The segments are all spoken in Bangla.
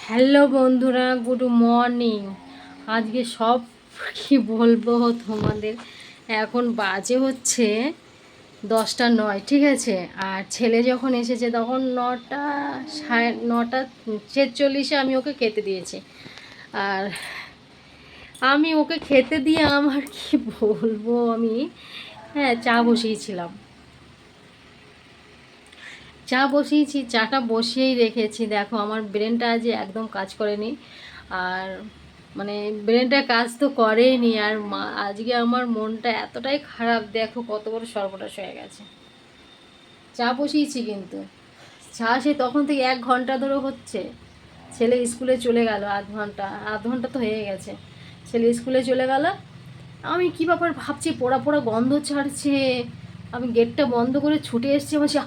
হ্যালো বন্ধুরা, গুড মর্নিং। আজকে সব কি বলবো তোমাদের, এখন বাজে হচ্ছে 10টা 9, ঠিক আছে। আর ছেলে যখন এসেছে তখন 9:46 আমি ওকে খেতে দিয়েছি। আর আমি ওকে খেতে দিয়ে আমার কি বলবো আমি, হ্যাঁ, চা বসিয়েছি, চাটা বসিয়েই রেখেছি। দেখো আমার ব্রেনটা আজ একদম কাজ করেনি। আর মানে ব্রেনটা কাজ তো করেনি। আর আজকে আমার মনটা এতটাই খারাপ, দেখো কত বড় সর্বনাশ হয়ে গেছে। চা বসিয়েছি কিন্তু চা সে তখন থেকে 1 ঘন্টা ধরে হচ্ছে। ছেলে স্কুলে চলে গেল, আধ ঘন্টা তো হয়ে গেছে। ছেলে স্কুলে চলে গেল, আমি কি ব্যাপার ভাবছি, পোড়া পোড়া গন্ধ ছাড়ছে। আমি গেটটা বন্ধ করে ছুটে এসেছি। বলছি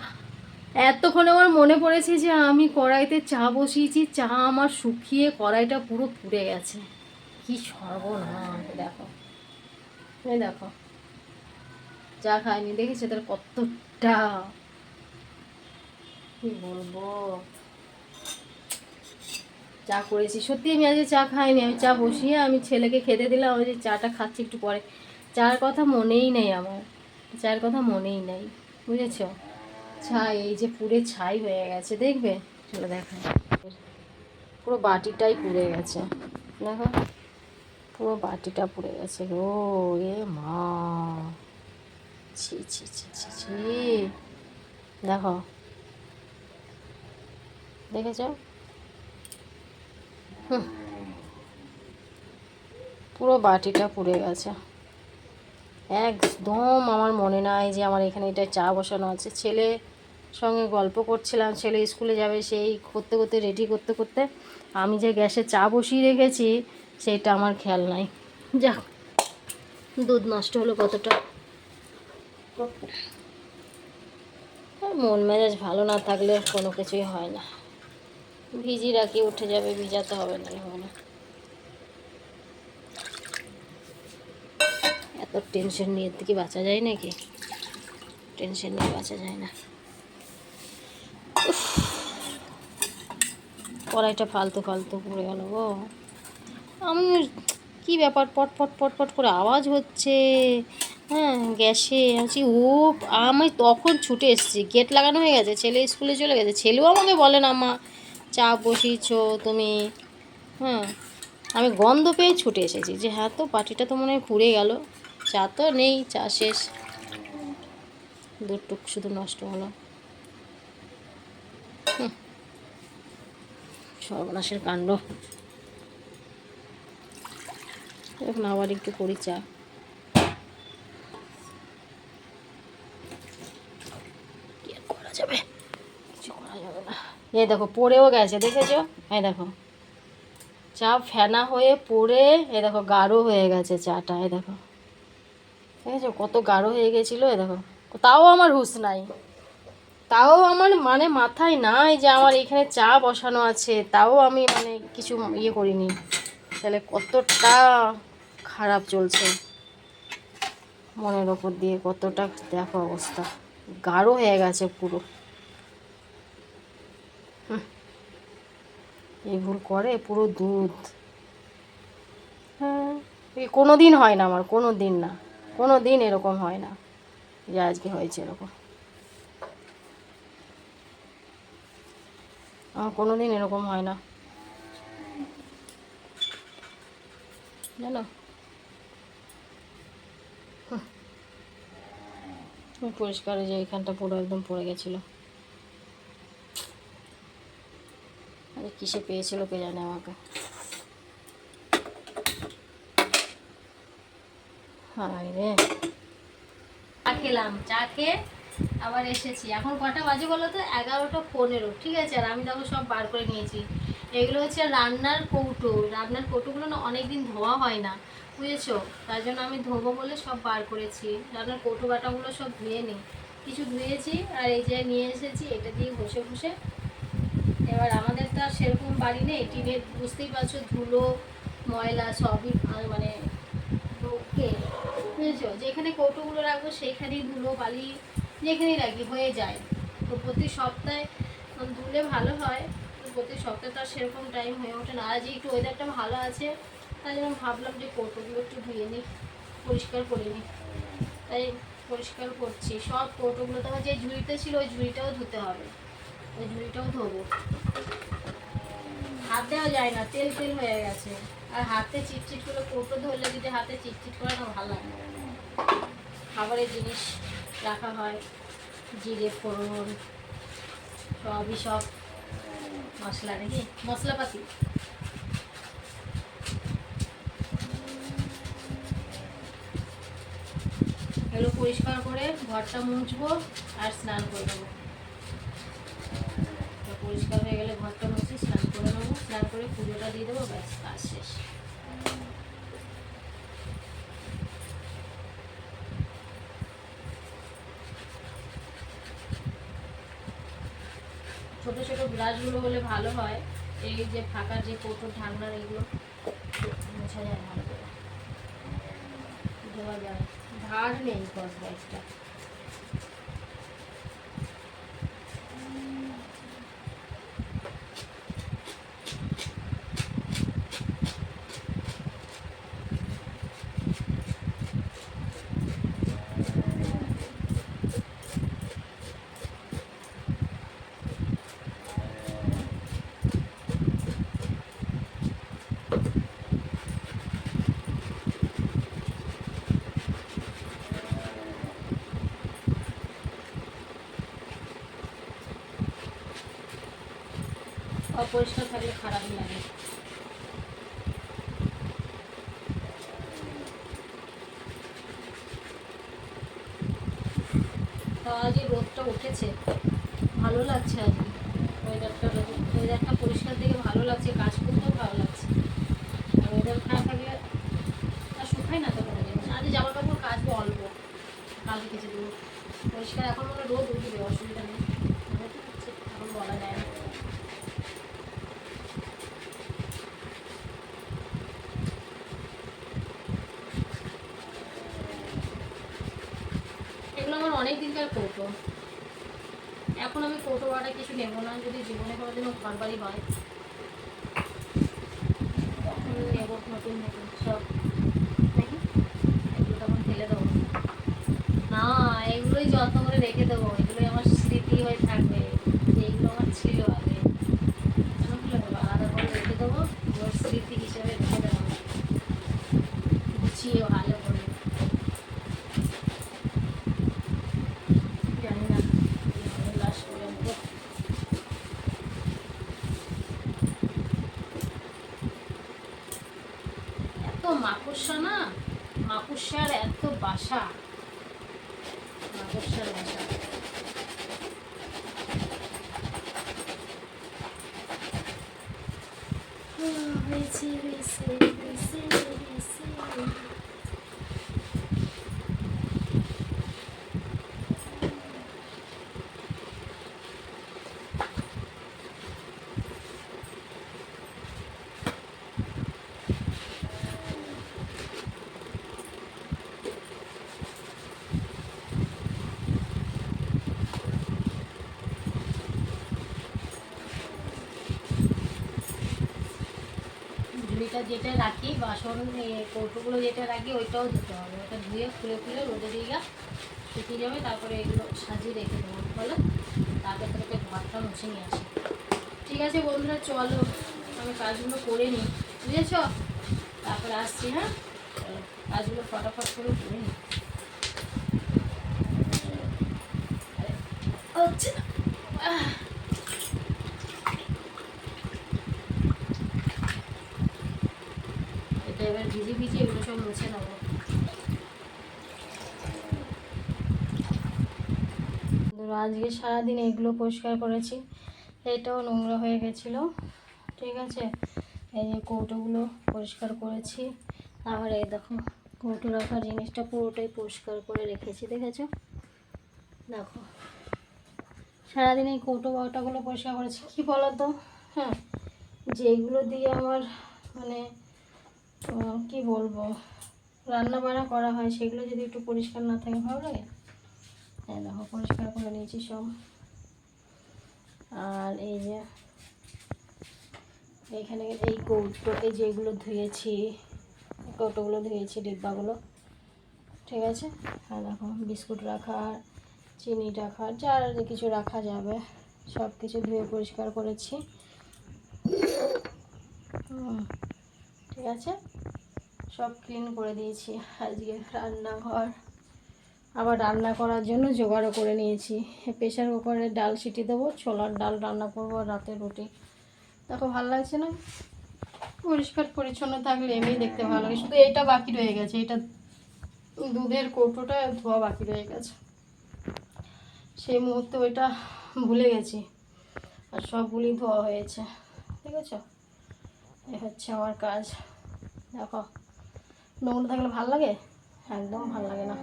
এতক্ষণে আমার মনে পড়েছে যে আমি কড়াইতে চা বসিয়েছি, চা আমার শুকিয়ে কড়াইটা পুরো পুড়ে গেছে। কি সর্বনাশ! দেখো, এই দেখো, চা খাইনি, দেখেছে তার কতটা, কি বলবো। চা করেছি সত্যি, আমি আজকে চা খাইনি। আমি চা বসিয়ে আমি ছেলেকে খেতে দিলাম। আমি যে চাটা খাচ্ছি একটু পরে, চার কথা মনেই নেই আমার, চায়ের কথা মনেই নেই, বুঝেছ। ছাই, এই যে পুড়ে ছাই হয়ে গেছে, দেখবে, চলো দেখাই। পুরো বাটিটাই পুড়ে গেছে, দেখো, পুরো বাটিটা পুড়ে গেছে গো। এ মা, ছি ছি ছি ছি ছি, দেখো, দেখেছ? পুরো বাটিটা পুড়ে গেছে একদম। আমার মনে নাই যে আমার এখানে এটা চা বসানো আছে। ছেলে সঙ্গে গল্প করছিলাম, ছেলে স্কুলে যাবে, সেই করতে করতে রেডি করতে করতে আমি যে গ্যাসে চা বসিয়ে রেখেছি সেটা আমার খেয়াল নাই। যাক, দুধ নষ্ট হলো কতটা। মন মেজাজ ভালো না থাকলে কোনো কিছুই হয় না। ভিজি রাখি, উঠে যাবে, ভিজাতে হবে না, হবে না। এত টেনশন নিয়ে থেকে বাঁচা যায় নাকি? টেনশন নিয়ে বাঁচা যায় না। কড়াইটা ফালতু ফালতু পড়ে গেল গো। আমি কি ব্যাপার, পটপট পটপট করে আওয়াজ হচ্ছে, হ্যাঁ, গ্যাসে আছি। আমি তখন ছুটে এসেছি, গেট লাগানো হয়ে গেছে, ছেলে স্কুলে চলে গেছে। ছেলেও আমাকে বলে না, মা চা বসিয়েছো তুমি, হ্যাঁ। আমি গন্ধ পেয়ে ছুটে এসেছি যে হ্যাঁ, তো পাটিটা তো মনে হয় পুড়ে গেল। চা তো নেই, চা শেষ, দুধটুক শুধু নষ্ট হলো। সর্বনাশের কাণ্ড। এখন আবার একটু করি চা। কি আর করা যাবে, কিছু করা যাবে না। এই দেখো পড়েও গেছে, দেখেছো? এই দেখো, চা ফেনা হয়ে পড়ে, এই দেখো গাঢ় হয়ে গেছে চাটা, এই দেখো, দেখেছো কত গাঢ় হয়ে গেছিলো। এই দেখো, তাও আমার হুঁশ নাই, তাও আমার মানে মাথায় নাই যে আমার এখানে চা বসানো আছে, তাও আমি মানে কিছু ইয়ে করিনি। তাহলে কতটা খারাপ চলছে মনের ওপর দিয়ে, কতটা দেখো অবস্থা, গাঢ় হয়ে গেছে পুরো। এই ভুল করে পুরো দুধ। হ্যাঁ, এই কোনো দিন হয় না আমার, কোনো দিন না, কোনো দিন এরকম হয় না যে আজকে হয়েছে এরকম। আমার কোনো দিন এরকম হয় না, জানো। পরিষ্কার, যে এইখানটা পুরো একদম পড়ে গেছিলো। আরে কিসে পেয়েছিল কে জানে আমাকে। হায় রে, চা খেলাম, চা খেয়ে আবার এসেছি। এখন কটা বাজে বলো তো? 11টা 15, ঠিক আছে। আর আমি দেখো সব বার করে নিয়েছি। এগুলো হচ্ছে রান্নার কৌটো। রান্নার কৌটোগুলো না অনেক দিন ধোয়া হয় না, বুঝেছো, তার জন্য আমি ধোবো বলে সব বার করেছি। রান্নার কৌটো বাটাগুলো সব ধুয়ে নিই, কিছু ধুয়েছি। আর এই যে নিয়ে এসেছি, এটা দিয়ে ঘষে ঘষে। এবার আমাদের তো আর সেরকম বাড়ি নেই, টিনের, বুঝতেই পারছো, ধুলো ময়লা সবই মানে ওকে, বুঝেছো। যেখানে কৌটোগুলো রাখবো সেইখানেই ধুলো বালি যেখানেই রাখি হয়ে যায়। তো প্রতি সপ্তাহে ধুলে ভালো হয়, তো প্রতি সপ্তাহে তো আর সেরকম টাইম হয়ে ওঠে না। আজই একটু ওয়েদারটা ভালো আছে, তাই জন্য ভাবলাম যে কৌটোগুলো একটু ধুয়ে নিই, পরিষ্কার করে নিই। তাই পরিষ্কার করছি সব কৌটোগুলো। তো আমার যে ঝুড়িতে ছিল ওই ঝুড়িটাও ধুতে হবে, ওই ঝুড়িটাও ধোবো। হাত দেওয়া যায় না, তেল তেল হয়ে গেছে। আর হাতে চিটচিট করে কৌটো ধরলে যদি হাতে চিটচিট করে না ভালো লাগে না। খাবারের জিনিস রাখা হয়, জিরে ফোড়ন সবই, সব মশলা নাকি মশলাপাতি। এগুলো পরিষ্কার করে ঘরটা মুছবো আর স্নান করে নেবো। পরিষ্কার হয়ে গেলে ঘরটা মুছে স্নান করে নেবো, স্নান করে পুজোটা দিয়ে দেবো, ব্যাস কাজ শেষ। ছোটো ছোটো গ্লাসগুলো হলে ভালো হয়, এই যে ফাঁকা যে কৌটোর ঢাকনার এগুলো মোছা যায় ভালো করে, ধোয়া যায়। ধার নেই কস ব্যাগটা। অপরিষ্কার থাকলে খারাপই লাগে। তো আজ এই রোদটা উঠেছে, ভালো লাগছে। আজ ওয়েদারটা পরিষ্কার দেখে ভালো লাগছে, কাজ করতেও ভালো লাগছে। আর ওয়েদার খারাপ থাকলে আর শুকায় না তো কোনো জিনিস। আজ জামা কাপড় কাচবো অল্প, কালকে কেচে দেবো। পরিষ্কার এখন মনে রোদ উঠবে, অসুবিধা নেই, এখন বলা যায় না। এগুলো আমার অনেক দিনকার কৌটো। এখন আমি কৌটো বাটা কিছু নেবো না, যদি জীবনে কোনোদিনও ঘর বাড়ি হয় তখন নেবো নতুন নতুন সব নাকি। এগুলো তখন ফেলে দেবো না, এগুলোই যত্ন করে রেখে দেবো, এগুলোই আমার স্মৃতি হয়ে থাকবে যে এগুলো আমার ছিল আগে। কেন ফেলে দেবো, আলাদা করে রেখে দেবো, ওর স্মৃতি হিসেবে রেখে দেবো গুছিয়ে ভালো করে। জানি না লাশ পর্যন্ত এত মাকড়সা না, মাকড়সার এত বাসা, মাকড়সার বাসা। হয়েছে হয়েছে হয়েছে হয়েছে। ঝুড়িটা যেটা রাখি বাসন কৌটোগুলো যেটা রাখি ওইটাও ধুতে হবে, ওটা ধুয়ে খুলে খুলে রোদে দিয়ে শুকিয়ে যাবে, তারপরে এগুলো সাজিয়ে রেখে দেবো। বলো তারপরে তোকে ঘরটা মুছে নিয়ে আসি। ঠিক আছে বন্ধুরা, চলো আমি কাজগুলো করে নিই, বুঝেছ? তারপরে আসছি। হ্যাঁ চলো কাজগুলো ফটাফট করে নিই। হচ্ছে না, এটা এবার ভিজে ভিজে এগুলো সব মুছে নেবো। আজকে সারাদিন এগুলো পরিষ্কার করেছি, এটাও নোংরা হয়ে গেছিলো। ঠিক আছে, এই যে কৌটোগুলো পরিষ্কার করেছি, আবার এই দেখো কৌটো রাখার জিনিসটা পুরোটাই পরিষ্কার করে রেখেছি, দেখেছো? দেখো সারাদিন এই কৌটো বাটাগুলো পরিষ্কার করেছি। কী বলো তো, হ্যাঁ যেগুলো দিয়ে আমার মানে কি বলবো রান্না বান্না করা হয়, সেগুলো যদি একটু পরিষ্কার না থাকে ভালো লাগে। হ্যাঁ দেখো পরিষ্কার করে নিয়েছি সব। আর এই যে এইখানে এই কৌটো, এই যেগুলো ধুয়েছি, কৌটোগুলো ধুয়েছি, ডিব্বাগুলো, ঠিক আছে। আর দেখো বিস্কুট রাখার, চিনি রাখার, যা কিছু রাখা যাবে সব কিছু ধুয়ে পরিষ্কার করেছি। ঠিক আছে, সব ক্লিন করে দিয়েছি। আজকে রান্নাঘর আবার রান্না করার জন্য জোগাড়ও করে নিয়েছি। প্রেশার কুকারে ডাল সিটি দেবো, ছোলার ডাল রান্না করবো, রাতে রুটি। দেখো ভালো লাগছে না? পরিষ্কার পরিচ্ছন্ন থাকলে এমনি দেখতে ভালো লাগে। শুধু এটা বাকি রয়ে গেছে, এটা দুধের কৌটোটা ধোয়া বাকি রয়ে গেছে। সেই মুহূর্তে ওইটা ভুলে গেছি, আর সবগুলি ধোয়া হয়েছে। ঠিক আছে, এ হচ্ছে আমার কাজ। দেখো নোংরা থাকলে ভালো লাগে? একদম ভালো লাগে না,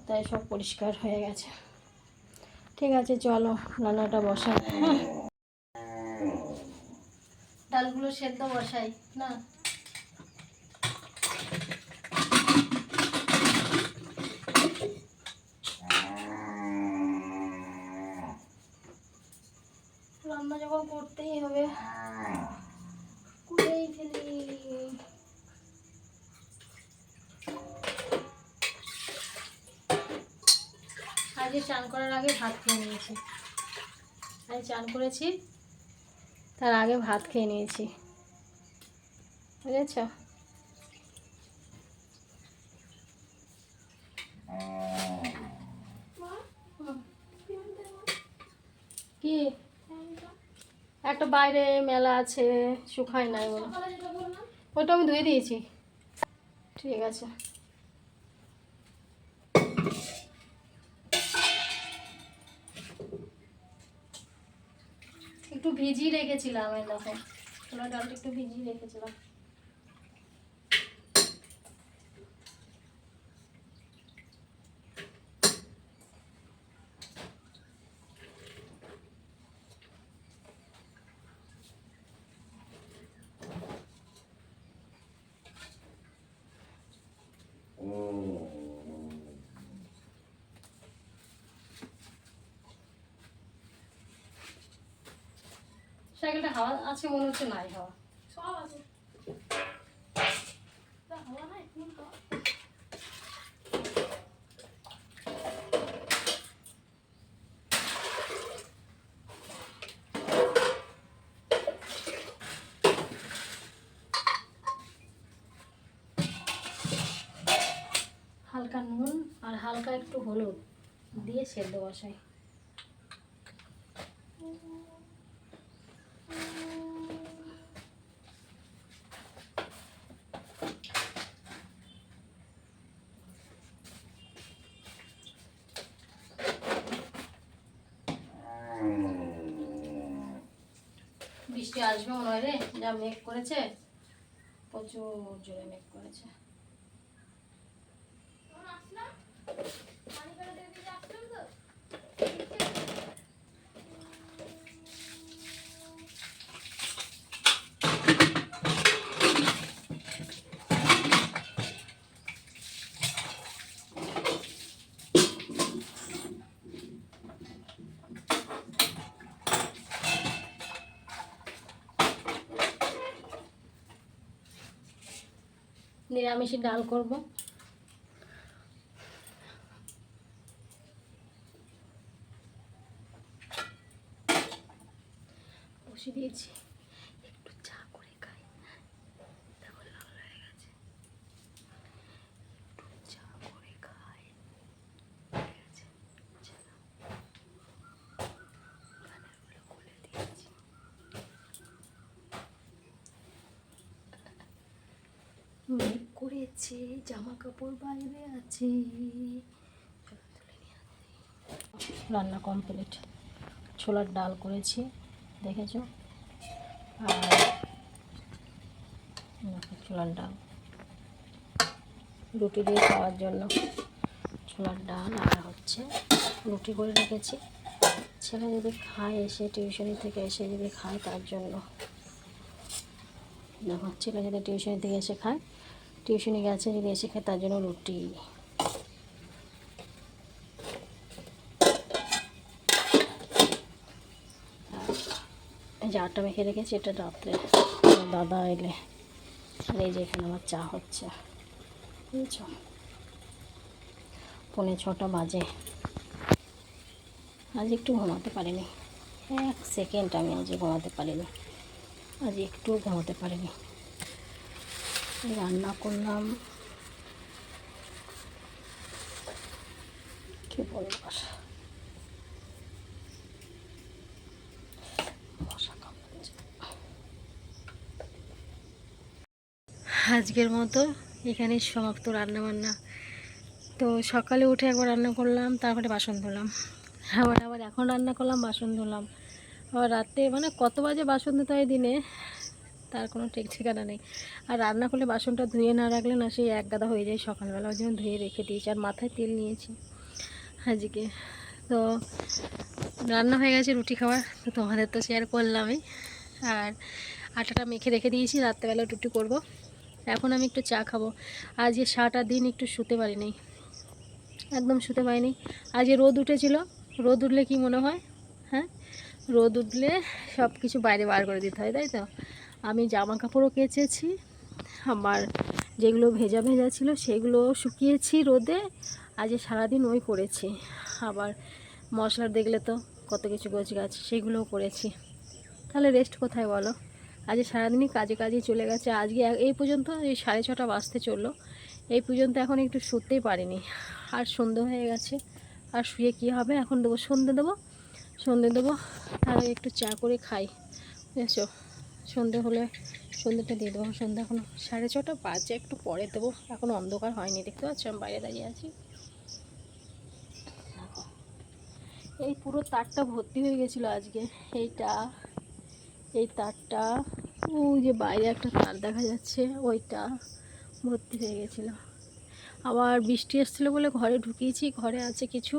তাই সব পরিষ্কার হয়ে গেছে। ঠিক আছে, চলো রান্নাটা বসাই। হ্যাঁ, ডালগুলো সেদ্ধ বসাই না। রান্না যখন করতেই হবে, করেই ফেলি। আজকে চান করার আগে ভাত খেয়ে নিয়েছি। আজ চান করেছি, তার আগে ভাত খেয়ে নিয়েছি, বুঝেছ? কি একটা বাইরে মেলা আছে, শুকায় নাই বলে, ওটা আমি ধুয়ে দিয়েছি। ঠিক আছে, একটু ভিজিয়ে রেখেছিলাম। এই দেখো ছোলার ডালটা একটু ভিজিয়ে রেখেছিলাম। সাইকেলটা হাওয়া আছে মনে হচ্ছে? নাই, হাওয়া সব আছে, হাওয়া নাই, হালকা নুন আর হালকা একটু হলুদ দিয়ে সেদ্ধ বসাই। বৃষ্টি আসবে মনে হয় রে, যা মেঘ করেছে, প্রচুর জোরে মেঘ করেছে। নিরামিষি ডাল করব। বসে দিয়েছি, একটু চা করে খাই। দেখো লাল হয়ে গেছে, একটু চা করে খাই। ঠিক আছে, কানেরগুলো খুলে দিয়েছি। মেঘ করেছে, জামা কাপড় বাইরে আছে, রান্না কমপ্লিট। ছোলার ডাল করেছি, দেখেছো, আর ছোলার ডাল রুটি দিয়ে খাওয়ার জন্য। ছোলার ডাল আর হচ্ছে রুটি করে রেখেছি, ছেলে যদি খায়, এসে টিউশনি থেকে এসে যদি খায় তার জন্য। দেখো ছেলে যদি টিউশনি থেকে এসে খায়, টিউশনি গেছে যদি এসে খায়, তার জন্য রুটি। এই যে চাটা মেখে রেখেছি, এটা রাত্রে দাদা এলে। আর এই যে এখানে আমার চা হচ্ছে, বুঝেছ। 5:45 বাজে। আজ একটু ঘুমাতে পারিনি, 1 সেকেন্ড আমি আজ ঘুমাতে পারিনি, আজ একটু ঘুমাতে পারিনি। রান্না করলাম, কি বলবো আর, আজকের মতো এখানেই সমাপ্ত রান্নাবান্না। তো সকালে উঠে একবার রান্না করলাম, তারপরে বাসন ধুলাম, আবার এখন রান্না করলাম, বাসন ধুলাম, আবার রাতে, মানে কত বাজে বাসন ধুতে হয় দিনে তার কোনো ঠিক ঠিকানা নেই। আর রান্না করলে বাসনটা ধুয়ে না রাখলে না, সেই এক গাদা হয়ে যায় সকালবেলা, ওই জন্য ধুয়ে রেখে দিয়েছি। আর মাথায় তেল নিয়েছি আজকে। তো রান্না হয়ে গেছে, রুটি খাবার তো তোমাদের তো শেয়ার করলামই। আর আটাটা মেখে রেখে দিয়েছি, রাত্রেবেলা রুটি করব। এখন আমি একটু চা খাবো। আজকে সারাটা দিন একটু শুতে পারিনি, একদম শুতে পারিনি। আজকে রোদ উঠেছিল, রোদ উঠলে কি মনে হয়, হ্যাঁ, রোদ উঠলে সব কিছু বাইরে বার করে দিতে হয়, তাই তো। আমি জামা কাপড়ও কেচেছি, আমার যেগুলো ভেজা ভেজা ছিল সেগুলো শুকিয়েছি রোদে, আজ সারাদিন ওই করেছি। আবার মশলার দেখলে তো কত কিছু গোছগাছ, সেগুলোও করেছি। তাহলে রেস্ট কোথায় বলো? আজ সারাদিনই কাজে কাজেই চলে গেছে। আজকে এই পর্যন্ত, এই 6:30 বাজতে চললো, এই পর্যন্ত এখন একটু শুতেই পারিনি। আর সন্ধে হয়ে গেছে, আর শুয়ে কী হবে, এখন দেবো সন্ধে দেবো, সন্ধে দেবো, আর একটু চা করে খাই, বুঝেছো। সন্ধে হলে সন্ধ্যেটা দিয়ে দেবো। সন্ধ্যে এখন 6:30 বাজে, একটু পরে দেবো, এখন অন্ধকার হয়নি, দেখতে পাচ্ছ আমি বাইরে দাঁড়িয়ে আছি। এই পুরো তারটা ভর্তি হয়ে গেছিলো আজকে, এই তারটা, ওই যে বাইরে একটা তার দেখা যাচ্ছে, ওইটা ভর্তি হয়ে গেছিলো। আবার বৃষ্টি এসেছিলো বলে ঘরে ঢুকিয়েছি, ঘরে আছে কিছু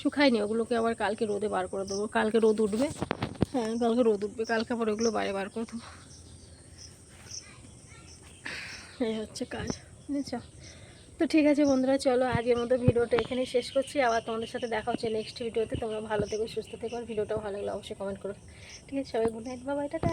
শুকায়নি, ওগুলোকে আবার কালকে রোদে বার করে দেবো। কালকে রোদ উঠবে, হ্যাঁ কালকে রোদ উঠবে, কালকে আবার ওগুলো বাইরে বার করে দেবো। এই হচ্ছে কাজ, বুঝেছ। তো ঠিক আছে বন্ধুরা, চলো আজকের মতো ভিডিওটা এখানেই শেষ করছি। আবার তোমাদের সাথে দেখা হচ্ছে নেক্সট ভিডিওতে। তোমরা ভালো থেকো, সুস্থ থেকো, আর ভিডিওটাও ভালো লাগলে অবশ্যই কমেন্ট করো। ঠিক আছে, সবাই good night, bye bye, tata.